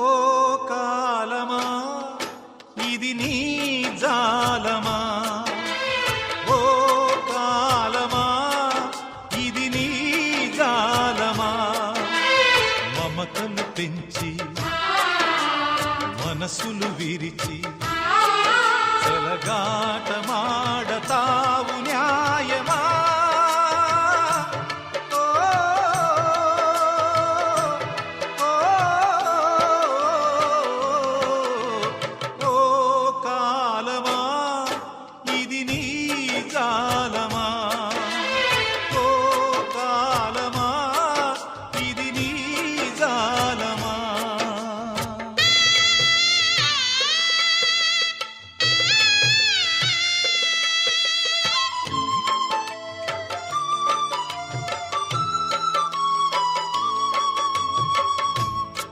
ఓ కాలమా ఇది నీ జాలమా, ఓ కాలమా ఇది నీ జాలమా. మమతలు పెంచి మనసులు విరిచి చెలగాటమాడతావు న్యాయమా.